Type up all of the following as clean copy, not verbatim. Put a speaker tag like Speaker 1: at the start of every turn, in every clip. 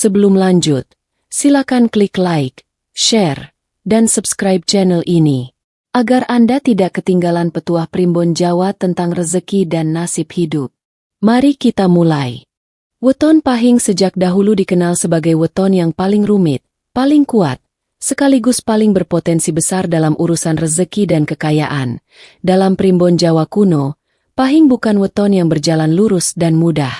Speaker 1: Sebelum lanjut, silakan klik like, share, dan subscribe channel ini, agar Anda tidak ketinggalan petuah Primbon Jawa tentang rezeki dan nasib hidup. Mari kita mulai. Weton Pahing sejak dahulu dikenal sebagai weton yang paling rumit, paling kuat, sekaligus paling berpotensi besar dalam urusan rezeki dan kekayaan. Dalam Primbon Jawa kuno, Pahing bukan weton yang berjalan lurus dan mudah.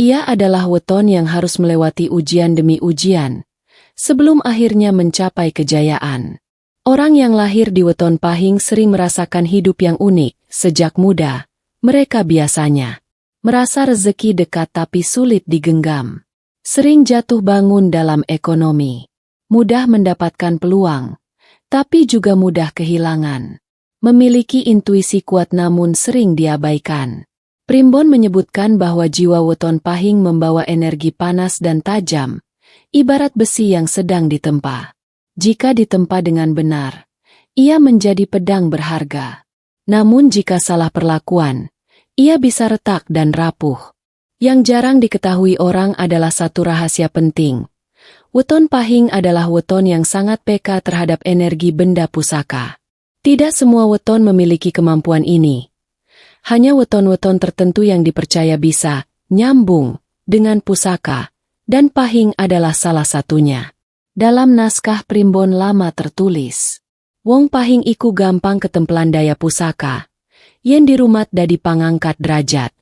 Speaker 1: Ia adalah weton yang harus melewati ujian demi ujian, sebelum akhirnya mencapai kejayaan. Orang yang lahir di weton Pahing sering merasakan hidup yang unik. Sejak muda, mereka biasanya merasa rezeki dekat tapi sulit digenggam. Sering jatuh bangun dalam ekonomi. Mudah mendapatkan peluang, tapi juga mudah kehilangan. Memiliki intuisi kuat namun sering diabaikan. Primbon menyebutkan bahwa jiwa weton Pahing membawa energi panas dan tajam, ibarat besi yang sedang ditempa. Jika ditempa dengan benar, ia menjadi pedang berharga. Namun jika salah perlakuan, ia bisa retak dan rapuh. Yang jarang diketahui orang adalah satu rahasia penting. Weton Pahing adalah weton yang sangat peka terhadap energi benda pusaka. Tidak semua weton memiliki kemampuan ini. Hanya weton-weton tertentu yang dipercaya bisa nyambung dengan pusaka, dan Pahing adalah salah satunya. Dalam naskah Primbon lama tertulis, Wong Pahing iku gampang ketemplan daya pusaka, yen dirumat dadi pangangkat derajat.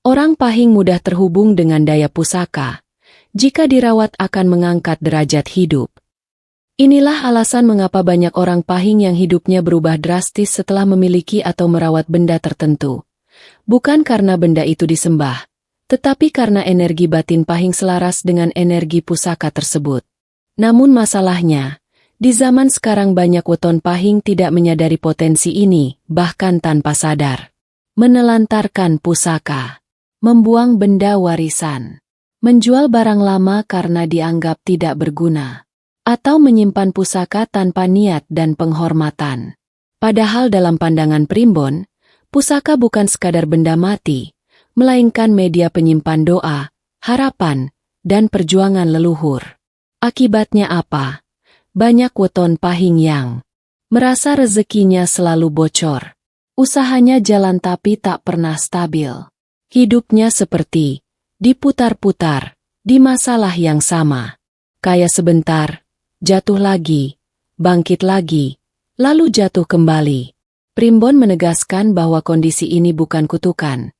Speaker 1: Orang Pahing mudah terhubung dengan daya pusaka, jika dirawat akan mengangkat derajat hidup. Inilah alasan mengapa banyak orang Pahing yang hidupnya berubah drastis setelah memiliki atau merawat benda tertentu. Bukan karena benda itu disembah, tetapi karena energi batin Pahing selaras dengan energi pusaka tersebut. Namun masalahnya, di zaman sekarang banyak weton Pahing tidak menyadari potensi ini, bahkan tanpa sadar. Menelantarkan pusaka, membuang benda warisan, menjual barang lama karena dianggap tidak berguna, atau menyimpan pusaka tanpa niat dan penghormatan. Padahal dalam pandangan Primbon, pusaka bukan sekadar benda mati, melainkan media penyimpan doa, harapan, dan perjuangan leluhur. Akibatnya apa? Banyak weton Pahing yang merasa rezekinya selalu bocor. Usahanya jalan tapi tak pernah stabil. Hidupnya seperti diputar-putar di masalah yang sama. Kaya sebentar, jatuh lagi, bangkit lagi, lalu jatuh kembali. Primbon menegaskan bahwa kondisi ini bukan kutukan,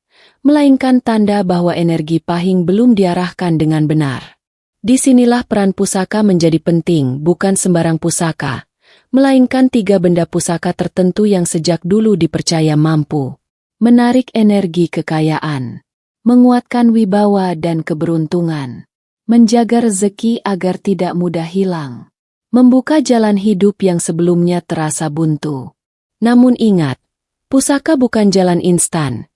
Speaker 1: melainkan tanda bahwa energi Pahing belum diarahkan dengan benar. Disinilah peran pusaka menjadi penting, bukan sembarang pusaka, melainkan 3 benda pusaka tertentu yang sejak dulu dipercaya mampu menarik energi kekayaan, menguatkan wibawa dan keberuntungan, menjaga rezeki agar tidak mudah hilang, membuka jalan hidup yang sebelumnya terasa buntu. Namun ingat, pusaka bukan jalan instan.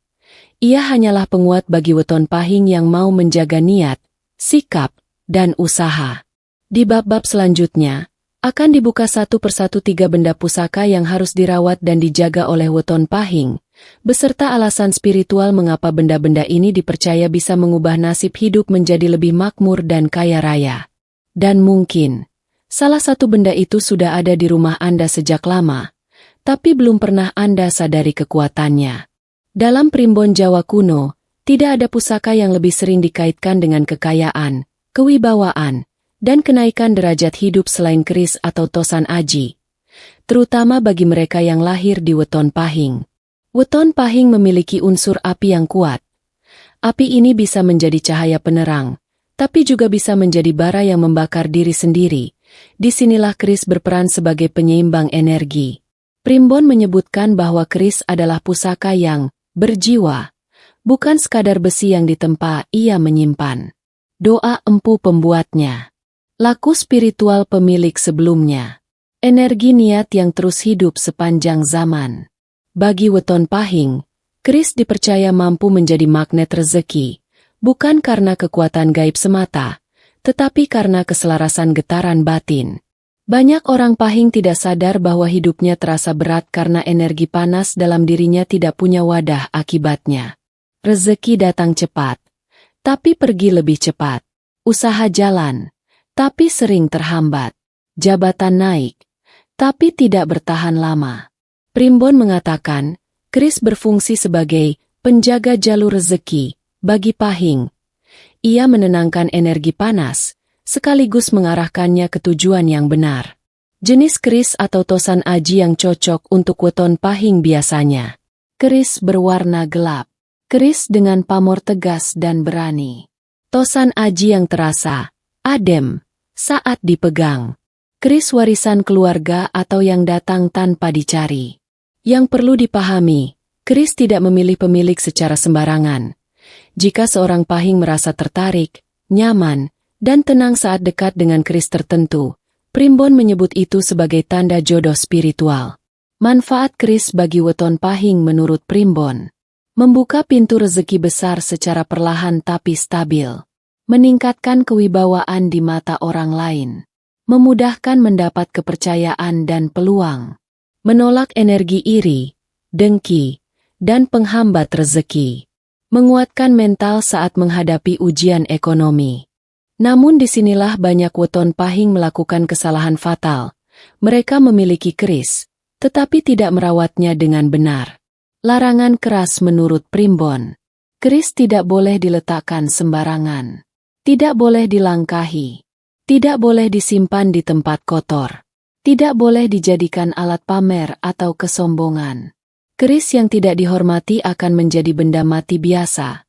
Speaker 1: Ia hanyalah penguat bagi weton Pahing yang mau menjaga niat, sikap, dan usaha. Di bab-bab selanjutnya, akan dibuka satu persatu 3 benda pusaka yang harus dirawat dan dijaga oleh weton Pahing, beserta alasan spiritual mengapa benda-benda ini dipercaya bisa mengubah nasib hidup menjadi lebih makmur dan kaya raya. Dan mungkin, salah satu benda itu sudah ada di rumah Anda sejak lama, tapi belum pernah Anda sadari kekuatannya. Dalam Primbon Jawa kuno, tidak ada pusaka yang lebih sering dikaitkan dengan kekayaan, kewibawaan, dan kenaikan derajat hidup selain keris atau tosan aji, terutama bagi mereka yang lahir di weton Pahing. Weton Pahing memiliki unsur api yang kuat. Api ini bisa menjadi cahaya penerang, tapi juga bisa menjadi bara yang membakar diri sendiri. Disinilah keris berperan sebagai penyeimbang energi. Primbon menyebutkan bahwa keris adalah pusaka yang berjiwa, bukan sekadar besi yang ditempa, ia menyimpan doa empu pembuatnya, laku spiritual pemilik sebelumnya, energi niat yang terus hidup sepanjang zaman. Bagi weton Pahing, keris dipercaya mampu menjadi magnet rezeki, bukan karena kekuatan gaib semata, tetapi karena keselarasan getaran batin. Banyak orang Pahing tidak sadar bahwa hidupnya terasa berat karena energi panas dalam dirinya tidak punya wadah. Akibatnya, rezeki datang cepat, tapi pergi lebih cepat. Usaha jalan, tapi sering terhambat. Jabatan naik, tapi tidak bertahan lama. Primbon mengatakan, keris berfungsi sebagai penjaga jalur rezeki bagi Pahing. Ia menenangkan energi panas, sekaligus mengarahkannya ke tujuan yang benar. Jenis keris atau tosan aji yang cocok untuk weton Pahing biasanya. Keris berwarna gelap. Keris dengan pamor tegas dan berani. Tosan aji yang terasa, adem, saat dipegang. Keris warisan keluarga atau yang datang tanpa dicari. Yang perlu dipahami, keris tidak memilih pemilik secara sembarangan. Jika seorang Pahing merasa tertarik, nyaman, dan tenang saat dekat dengan keris tertentu, Primbon menyebut itu sebagai tanda jodoh spiritual. Manfaat keris bagi weton Pahing menurut Primbon. Membuka pintu rezeki besar secara perlahan tapi stabil. Meningkatkan kewibawaan di mata orang lain. Memudahkan mendapat kepercayaan dan peluang. Menolak energi iri, dengki, dan penghambat rezeki. Menguatkan mental saat menghadapi ujian ekonomi. Namun disinilah banyak weton Pahing melakukan kesalahan fatal. Mereka memiliki keris, tetapi tidak merawatnya dengan benar. Larangan keras menurut Primbon. Keris tidak boleh diletakkan sembarangan. Tidak boleh dilangkahi. Tidak boleh disimpan di tempat kotor. Tidak boleh dijadikan alat pamer atau kesombongan. Keris yang tidak dihormati akan menjadi benda mati biasa.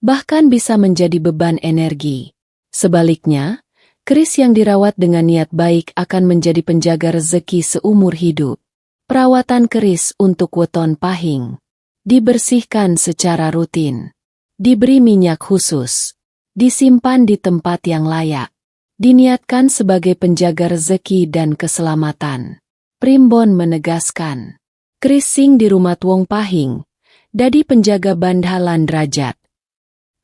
Speaker 1: Bahkan bisa menjadi beban energi. Sebaliknya, keris yang dirawat dengan niat baik akan menjadi penjaga rezeki seumur hidup. Perawatan keris untuk weton Pahing. Dibersihkan secara rutin. Diberi minyak khusus. Disimpan di tempat yang layak. Diniatkan sebagai penjaga rezeki dan keselamatan. Primbon menegaskan. Keris sing di rumah wong Pahing. Dadi penjaga bandhalan derajat.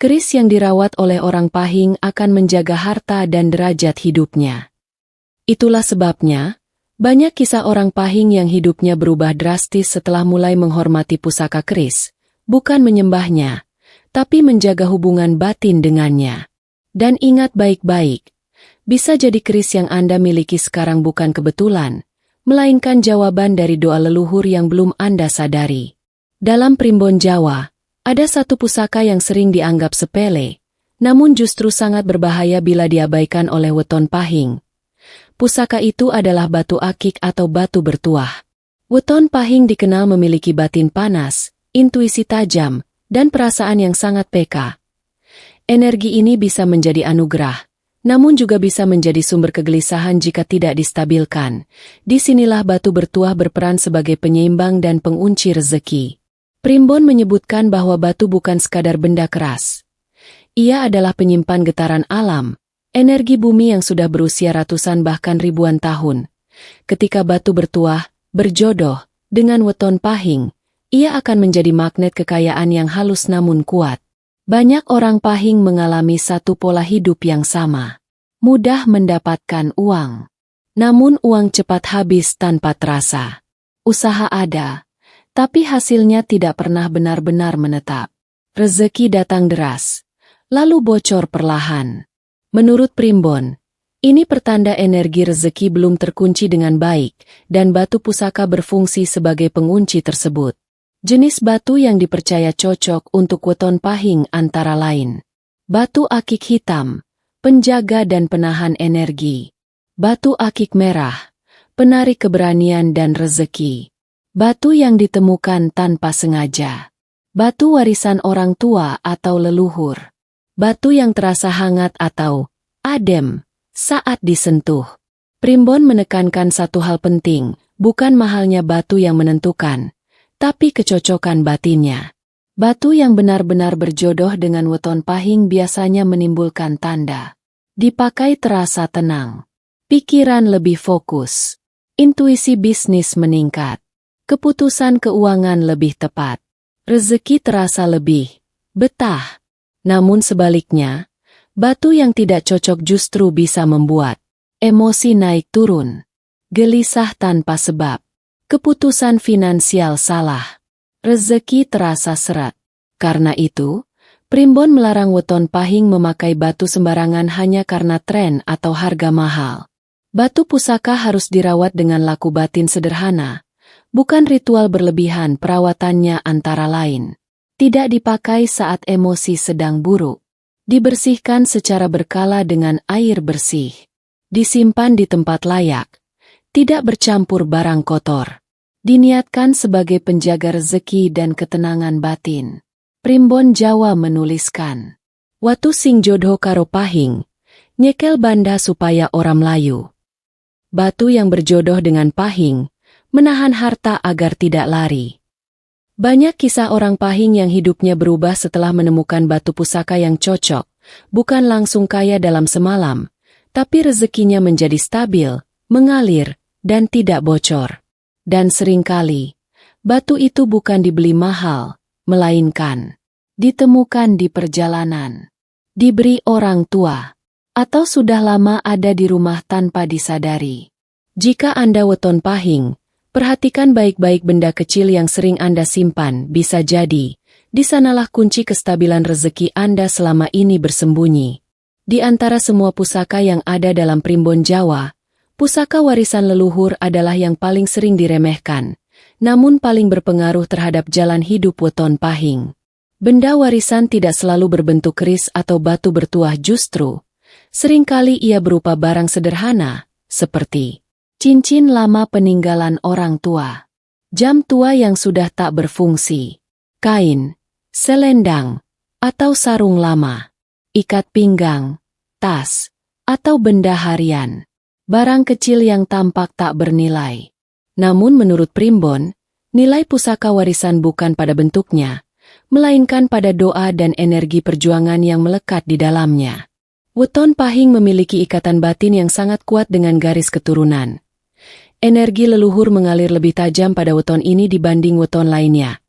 Speaker 1: Keris yang dirawat oleh orang Pahing akan menjaga harta dan derajat hidupnya. Itulah sebabnya, banyak kisah orang Pahing yang hidupnya berubah drastis setelah mulai menghormati pusaka keris, bukan menyembahnya, tapi menjaga hubungan batin dengannya. Dan ingat baik-baik, bisa jadi keris yang Anda miliki sekarang bukan kebetulan, melainkan jawaban dari doa leluhur yang belum Anda sadari. Dalam Primbon Jawa, ada satu pusaka yang sering dianggap sepele, namun justru sangat berbahaya bila diabaikan oleh weton Pahing. Pusaka itu adalah batu akik atau batu bertuah. Weton Pahing dikenal memiliki batin panas, intuisi tajam, dan perasaan yang sangat peka. Energi ini bisa menjadi anugerah, namun juga bisa menjadi sumber kegelisahan jika tidak distabilkan. Disinilah batu bertuah berperan sebagai penyeimbang dan pengunci rezeki. Primbon menyebutkan bahwa batu bukan sekadar benda keras. Ia adalah penyimpan getaran alam, energi bumi yang sudah berusia ratusan bahkan ribuan tahun. Ketika batu bertuah, berjodoh, dengan weton Pahing, ia akan menjadi magnet kekayaan yang halus namun kuat. Banyak orang Pahing mengalami satu pola hidup yang sama. Mudah mendapatkan uang. Namun uang cepat habis tanpa terasa. Usaha ada, tapi hasilnya tidak pernah benar-benar menetap. Rezeki datang deras, lalu bocor perlahan. Menurut Primbon, ini pertanda energi rezeki belum terkunci dengan baik, dan batu pusaka berfungsi sebagai pengunci tersebut. Jenis batu yang dipercaya cocok untuk weton Pahing antara lain. Batu akik hitam, penjaga dan penahan energi. Batu akik merah, penarik keberanian dan rezeki. Batu yang ditemukan tanpa sengaja. Batu warisan orang tua atau leluhur. Batu yang terasa hangat atau adem saat disentuh. Primbon menekankan satu hal penting, bukan mahalnya batu yang menentukan, tapi kecocokan batinnya. Batu yang benar-benar berjodoh dengan weton Pahing biasanya menimbulkan tanda. Dipakai terasa tenang. Pikiran lebih fokus. Intuisi bisnis meningkat. Keputusan keuangan lebih tepat. Rezeki terasa lebih betah. Namun sebaliknya, batu yang tidak cocok justru bisa membuat emosi naik turun. Gelisah tanpa sebab. Keputusan finansial salah. Rezeki terasa seret. Karena itu, Primbon melarang weton pahing memakai batu sembarangan hanya karena tren atau harga mahal. Batu pusaka harus dirawat dengan laku batin sederhana, bukan ritual berlebihan. Perawatannya antara lain: tidak dipakai saat emosi sedang buruk, dibersihkan secara berkala dengan air bersih, disimpan di tempat layak, tidak bercampur barang kotor, diniatkan sebagai penjaga rezeki dan ketenangan batin. Primbon Jawa menuliskan, watu sing jodho karo pahing, nyekel banda supaya orang Melayu. Batu yang berjodoh dengan pahing, menahan harta agar tidak lari. Banyak kisah orang pahing yang hidupnya berubah setelah menemukan batu pusaka yang cocok, bukan langsung kaya dalam semalam, tapi rezekinya menjadi stabil, mengalir, dan tidak bocor. Dan seringkali, batu itu bukan dibeli mahal, melainkan ditemukan di perjalanan, diberi orang tua, atau sudah lama ada di rumah tanpa disadari. Jika Anda weton pahing, perhatikan baik-baik benda kecil yang sering Anda simpan. Bisa jadi, di sanalah kunci kestabilan rezeki Anda selama ini bersembunyi. Di antara semua pusaka yang ada dalam Primbon Jawa, pusaka warisan leluhur adalah yang paling sering diremehkan, namun paling berpengaruh terhadap jalan hidup weton pahing. Benda warisan tidak selalu berbentuk keris atau batu bertuah, justru seringkali ia berupa barang sederhana, seperti cincin lama peninggalan orang tua, jam tua yang sudah tak berfungsi, kain, selendang, atau sarung lama, ikat pinggang, tas, atau benda harian. Barang kecil yang tampak tak bernilai. Namun menurut Primbon, nilai pusaka warisan bukan pada bentuknya, melainkan pada doa dan energi perjuangan yang melekat di dalamnya. Weton pahing memiliki ikatan batin yang sangat kuat dengan garis keturunan. Energi leluhur mengalir lebih tajam pada weton ini dibanding weton lainnya.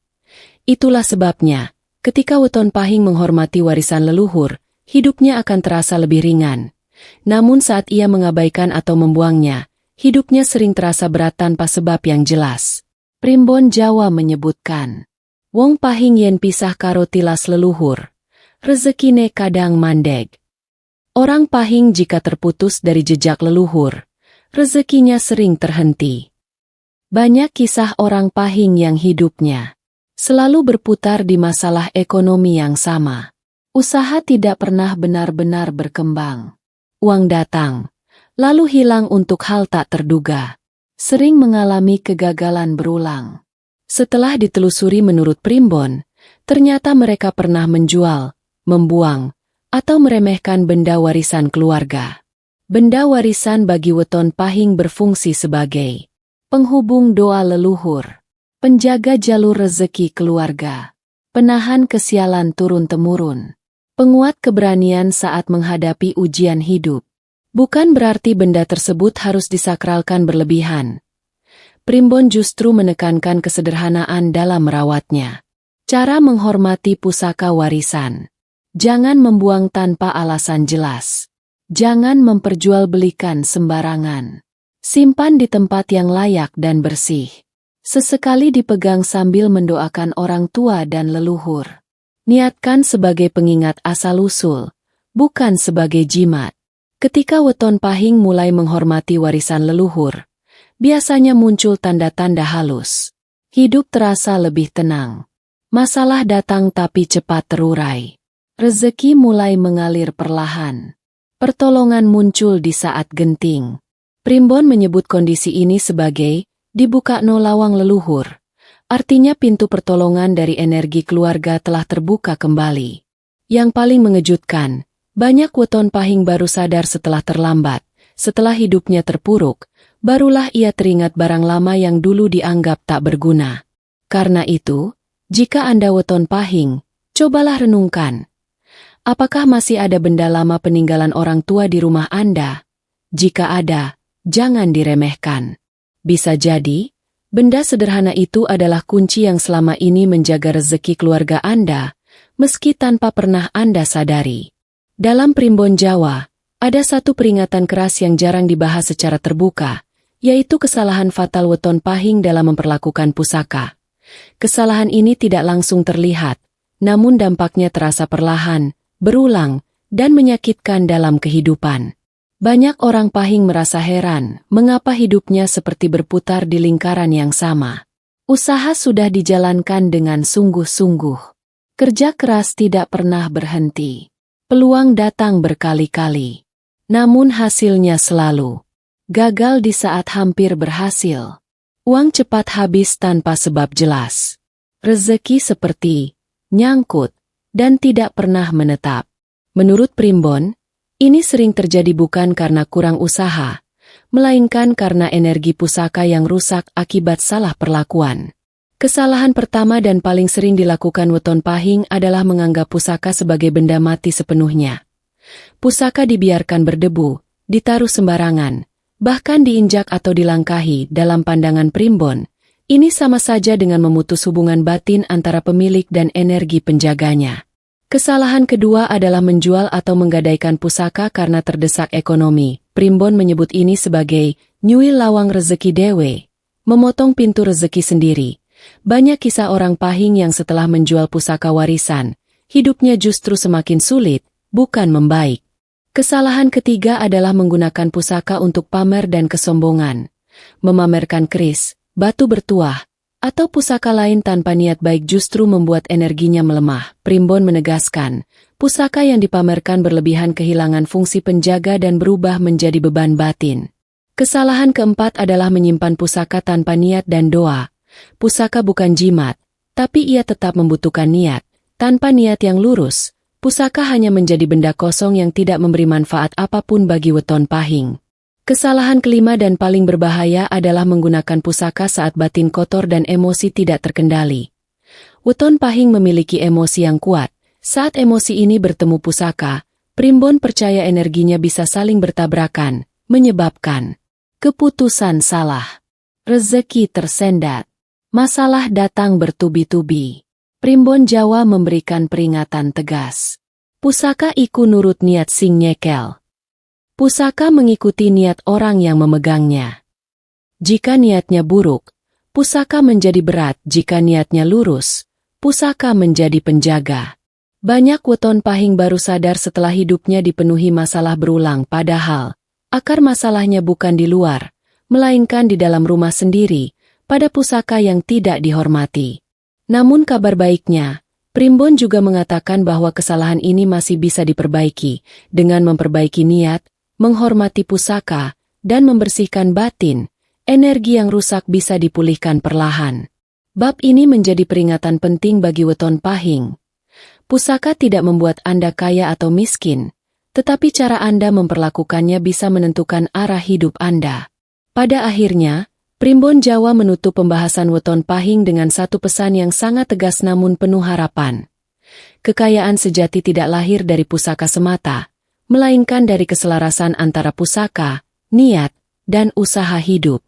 Speaker 1: Itulah sebabnya, ketika weton pahing menghormati warisan leluhur, hidupnya akan terasa lebih ringan. Namun saat ia mengabaikan atau membuangnya, hidupnya sering terasa berat tanpa sebab yang jelas. Primbon Jawa menyebutkan, wong pahing yen pisah karo tilas leluhur, rezekine kadang mandeg. Orang pahing jika terputus dari jejak leluhur, rezekinya sering terhenti. Banyak kisah orang pahing yang hidupnya selalu berputar di masalah ekonomi yang sama. Usaha tidak pernah benar-benar berkembang. Uang datang, lalu hilang untuk hal tak terduga. Sering mengalami kegagalan berulang. Setelah ditelusuri menurut Primbon, ternyata mereka pernah menjual, membuang, atau meremehkan benda warisan keluarga. Benda warisan bagi weton pahing berfungsi sebagai penghubung doa leluhur, penjaga jalur rezeki keluarga, penahan kesialan turun-temurun, penguat keberanian saat menghadapi ujian hidup. Bukan berarti benda tersebut harus disakralkan berlebihan. Primbon justru menekankan kesederhanaan dalam merawatnya. Cara menghormati pusaka warisan. Jangan membuang tanpa alasan jelas. Jangan memperjualbelikan sembarangan. Simpan di tempat yang layak dan bersih. Sesekali dipegang sambil mendoakan orang tua dan leluhur. Niatkan sebagai pengingat asal-usul, bukan sebagai jimat. Ketika weton pahing mulai menghormati warisan leluhur, biasanya muncul tanda-tanda halus. Hidup terasa lebih tenang. Masalah datang tapi cepat terurai. Rezeki mulai mengalir perlahan. Pertolongan muncul di saat genting. Primbon menyebut kondisi ini sebagai dibuka no lawang leluhur. Artinya pintu pertolongan dari energi keluarga telah terbuka kembali. Yang paling mengejutkan, banyak weton pahing baru sadar setelah terlambat. Setelah hidupnya terpuruk, barulah ia teringat barang lama yang dulu dianggap tak berguna. Karena itu, jika Anda weton pahing, cobalah renungkan. Apakah masih ada benda lama peninggalan orang tua di rumah Anda? Jika ada, jangan diremehkan. Bisa jadi, benda sederhana itu adalah kunci yang selama ini menjaga rezeki keluarga Anda, meski tanpa pernah Anda sadari. Dalam Primbon Jawa, ada satu peringatan keras yang jarang dibahas secara terbuka, yaitu kesalahan fatal weton pahing dalam memperlakukan pusaka. Kesalahan ini tidak langsung terlihat, namun dampaknya terasa perlahan, berulang, dan menyakitkan dalam kehidupan. Banyak orang Pahing merasa heran, mengapa hidupnya seperti berputar di lingkaran yang sama. Usaha sudah dijalankan dengan sungguh-sungguh. Kerja keras tidak pernah berhenti. Peluang datang berkali-kali. Namun hasilnya selalu gagal di saat hampir berhasil. Uang cepat habis tanpa sebab jelas. Rezeki seperti nyangkut dan tidak pernah menetap. Menurut Primbon, ini sering terjadi bukan karena kurang usaha, melainkan karena energi pusaka yang rusak akibat salah perlakuan. Kesalahan pertama dan paling sering dilakukan weton Pahing adalah menganggap pusaka sebagai benda mati sepenuhnya. Pusaka dibiarkan berdebu, ditaruh sembarangan, bahkan diinjak atau dilangkahi. Dalam pandangan Primbon, ini sama saja dengan memutus hubungan batin antara pemilik dan energi penjaganya. Kesalahan kedua adalah menjual atau menggadaikan pusaka karena terdesak ekonomi. Primbon menyebut ini sebagai nyuil lawang rezeki dewe, memotong pintu rezeki sendiri. Banyak kisah orang Pahing yang setelah menjual pusaka warisan, hidupnya justru semakin sulit, bukan membaik. Kesalahan ketiga adalah menggunakan pusaka untuk pamer dan kesombongan. Memamerkan keris, batu bertuah, atau pusaka lain tanpa niat baik justru membuat energinya melemah. Primbon menegaskan, pusaka yang dipamerkan berlebihan kehilangan fungsi penjaga dan berubah menjadi beban batin. Kesalahan keempat adalah menyimpan pusaka tanpa niat dan doa. Pusaka bukan jimat, tapi ia tetap membutuhkan niat. Tanpa niat yang lurus, pusaka hanya menjadi benda kosong yang tidak memberi manfaat apapun bagi weton Pahing. Kesalahan kelima dan paling berbahaya adalah menggunakan pusaka saat batin kotor dan emosi tidak terkendali. Weton Pahing memiliki emosi yang kuat. Saat emosi ini bertemu pusaka, Primbon percaya energinya bisa saling bertabrakan, menyebabkan keputusan salah, rezeki tersendat, masalah datang bertubi-tubi. Primbon Jawa memberikan peringatan tegas. Pusaka iku nurut niat sing nyekel. Pusaka mengikuti niat orang yang memegangnya. Jika niatnya buruk, pusaka menjadi berat. Jika niatnya lurus, pusaka menjadi penjaga. Banyak weton Pahing baru sadar setelah hidupnya dipenuhi masalah berulang, padahal akar masalahnya bukan di luar, melainkan di dalam rumah sendiri, pada pusaka yang tidak dihormati. Namun kabar baiknya, Primbon juga mengatakan bahwa kesalahan ini masih bisa diperbaiki dengan memperbaiki niat, menghormati pusaka, dan membersihkan batin. Energi yang rusak bisa dipulihkan perlahan. Bab ini menjadi peringatan penting bagi weton Pahing. Pusaka tidak membuat Anda kaya atau miskin, tetapi cara Anda memperlakukannya bisa menentukan arah hidup Anda. Pada akhirnya, Primbon Jawa menutup pembahasan weton Pahing dengan satu pesan yang sangat tegas namun penuh harapan. Kekayaan sejati tidak lahir dari pusaka semata, melainkan dari keselarasan antara pusaka, niat, dan usaha hidup.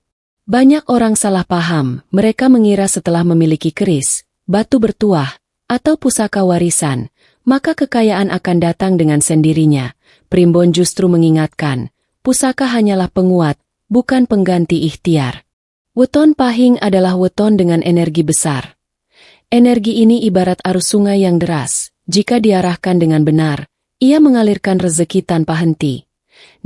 Speaker 1: Banyak orang salah paham, mereka mengira setelah memiliki keris, batu bertuah, atau pusaka warisan, maka kekayaan akan datang dengan sendirinya. Primbon justru mengingatkan, pusaka hanyalah penguat, bukan pengganti ikhtiar. Weton Pahing adalah weton dengan energi besar. Energi ini ibarat arus sungai yang deras. Jika diarahkan dengan benar, ia mengalirkan rezeki tanpa henti.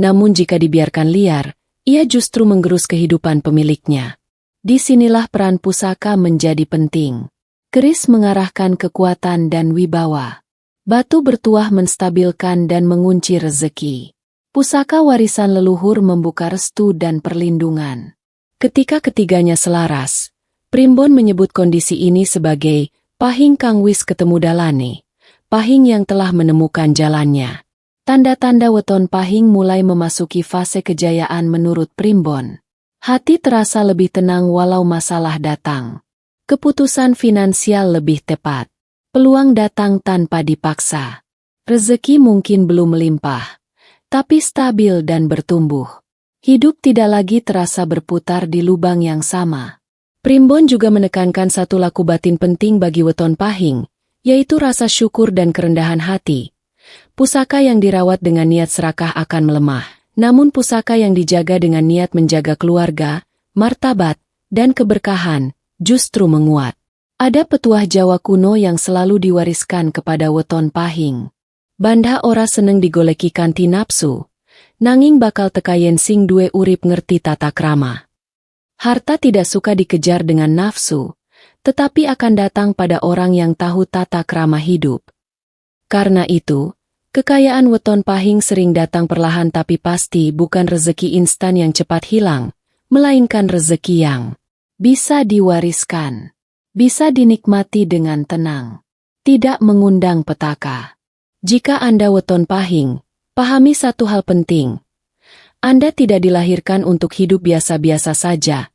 Speaker 1: Namun jika dibiarkan liar, ia justru menggerus kehidupan pemiliknya. Disinilah peran pusaka menjadi penting. Keris mengarahkan kekuatan dan wibawa. Batu bertuah menstabilkan dan mengunci rezeki. Pusaka warisan leluhur membuka restu dan perlindungan. Ketika ketiganya selaras, Primbon menyebut kondisi ini sebagai Pahing kang wis ketemu dalane, Pahing yang telah menemukan jalannya. Tanda-tanda weton Pahing mulai memasuki fase kejayaan menurut Primbon. Hati terasa lebih tenang walau masalah datang. Keputusan finansial lebih tepat. Peluang datang tanpa dipaksa. Rezeki mungkin belum melimpah, tapi stabil dan bertumbuh. Hidup tidak lagi terasa berputar di lubang yang sama. Primbon juga menekankan satu laku batin penting bagi weton Pahing, yaitu rasa syukur dan kerendahan hati. Pusaka yang dirawat dengan niat serakah akan melemah, namun pusaka yang dijaga dengan niat menjaga keluarga, martabat, dan keberkahan, justru menguat. Ada petuah Jawa kuno yang selalu diwariskan kepada weton pahing. Bandha ora seneng digoleki kanthi nafsu, nanging bakal tekayen sing duwe urip ngerti tata krama. Harta tidak suka dikejar dengan nafsu, tetapi akan datang pada orang yang tahu tata krama hidup. Karena itu, kekayaan weton pahing sering datang perlahan tapi pasti bukan rezeki instan yang cepat hilang, melainkan rezeki yang bisa diwariskan, bisa dinikmati dengan tenang, tidak mengundang petaka. Jika Anda weton pahing, pahami satu hal penting. Anda tidak dilahirkan untuk hidup biasa-biasa saja,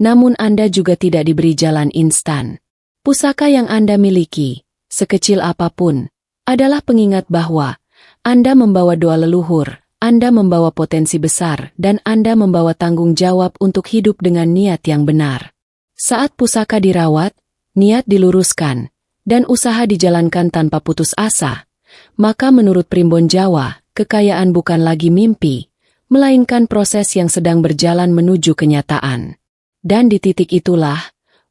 Speaker 1: namun Anda juga tidak diberi jalan instan. Pusaka yang Anda miliki, sekecil apapun, adalah pengingat bahwa Anda membawa doa leluhur, Anda membawa potensi besar, dan Anda membawa tanggung jawab untuk hidup dengan niat yang benar. Saat pusaka dirawat, niat diluruskan, dan usaha dijalankan tanpa putus asa, maka menurut Primbon Jawa, kekayaan bukan lagi mimpi, melainkan proses yang sedang berjalan menuju kenyataan. Dan di titik itulah,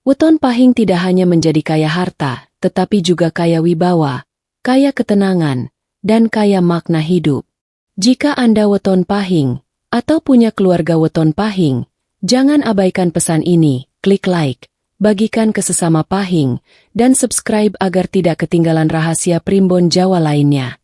Speaker 1: weton pahing tidak hanya menjadi kaya harta, tetapi juga kaya wibawa, kaya ketenangan, dan kaya makna hidup. Jika Anda weton pahing, atau punya keluarga weton pahing, jangan abaikan pesan ini, klik like, bagikan ke sesama pahing, dan subscribe agar tidak ketinggalan rahasia Primbon Jawa lainnya.